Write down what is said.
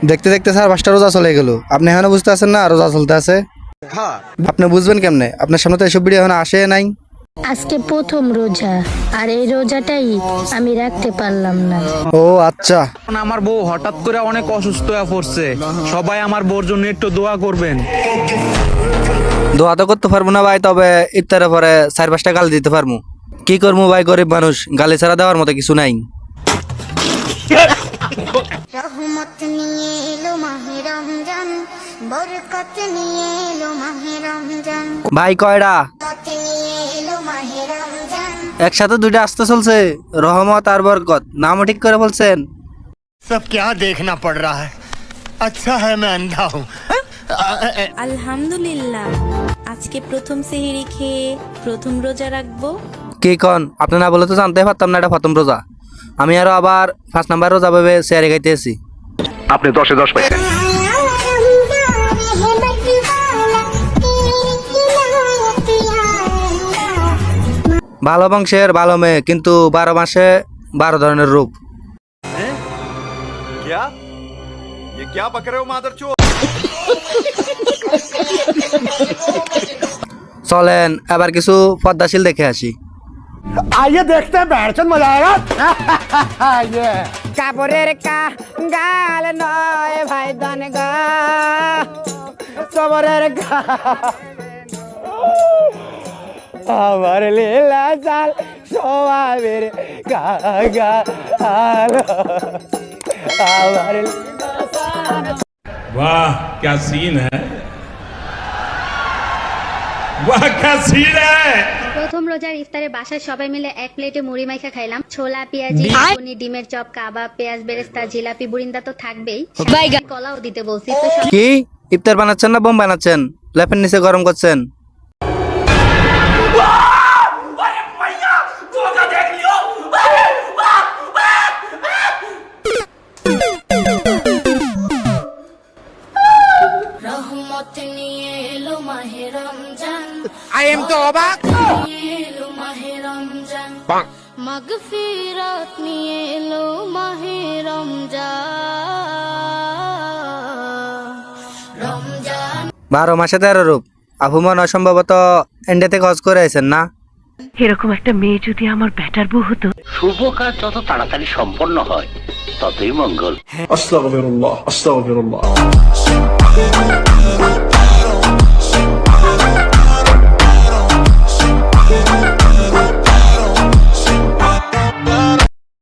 দেখতে দেখতে স্যার 5টা রোজা চলে গেল, আপনি এখনো বুঝতে আছেন না রোজা চলতে আছে? আপনি বুঝবেন কেমনে? আপনার সামনে তো এসব ভিডিও এখন আসে নাই। আজকে প্রথম রোজা, আর এই রোজাটাই আমি রাখতে পারলাম না। ও আচ্ছা। আমার বউ হঠাৎ করে অনেক অসুস্থ হয়ে পড়ছে, সবাই আমার বউর জন্য একটু দোয়া করবেন। দোয়া তো করতে পারবো না ভাই, তবে ইফতারের পরে 4-5টা গালি দিতে পারবো। কি করবো ভাই, গরিব মানুষ, গালি ছাড়া দেওয়ার মতো কিছু নাই। রহমত নিয়ে এলো মাহে রমজান, বরকত নিয়ে এলো মাহে রমজান, ভাই কয়টা রহমত নিয়ে এলো মাহে রমজান। একসাথে দুইটা আসতে চলছে, রহমত আর বরকত, নামও ঠিক করে বলছেন। सब क्या देखना पड़ रहा है? अच्छा है मैं अंधा हूँ। আলহামদুলিল্লাহ, আজকে প্রথম সেহরি খেয়ে প্রথম রোজা রাখবো। কি কন, আপনি না বলে তো জানতে পারতাম না এটা প্রথম রোজা। আমি আরো আবার 5 নাম্বার রোজা ভেবে চেয়ারে খাইতে এসি। আপনি 10-এ 10 পাইছেন। ভালো বংশের ভালো মেয়ে, কিন্তু 12 মাসে 12 ধরনের রূপ। क्या ये क्या बक रहे हो मादरचोद? চলেন এবার কিছু পদ্মাশীল দেখে আসি। आइए देखते हैं बैठचंद मजा आएगा। ये কাপড়ের গাল নয় ভাই দান গা, সবরের গা আমার লীলা চাল সবাবের গা গা আমার वाह क्या सीन है, वाह क्या सीन है। প্রথম রোজার ইফতারে বাসায় সবাই মিলে এক প্লেটে মুড়ি মাইখা খাইলাম। ছোলা, পেঁয়াজি, পনির, ডিমের চপ, কাবাব, পেঁয়াজ বেরেস্তা, জিলাপি, বুরিন্দা তো থাকবেই, কলাও দিতে বলছি। তো কি ইফতার বানাচ্ছেন না বোম বানাচ্ছেন? লেপের নিচে গরম করছেন? রহমত নিয়ে এলো মাহে রমজান, আই এম তো অবাক। নিয়ে এলো মাহে রমজান, মাগফিরাত নিয়ে এলো মাহে রমজান, রমজান। 12 মাসে 13 রূপ। আপু মনে হয় সম্ভবত ইন্ডিয়া থেকে হজ করে আইছেন না? এরকম একটা মেয়ে যদি আমার ব্যাটার বউ হতো। শুভ কাজ যত তাড়াতাড়ি সম্পন্ন হয় ততই মঙ্গল। আস্তাগফিরুল্লাহ আস্তাগফিরুল্লাহ।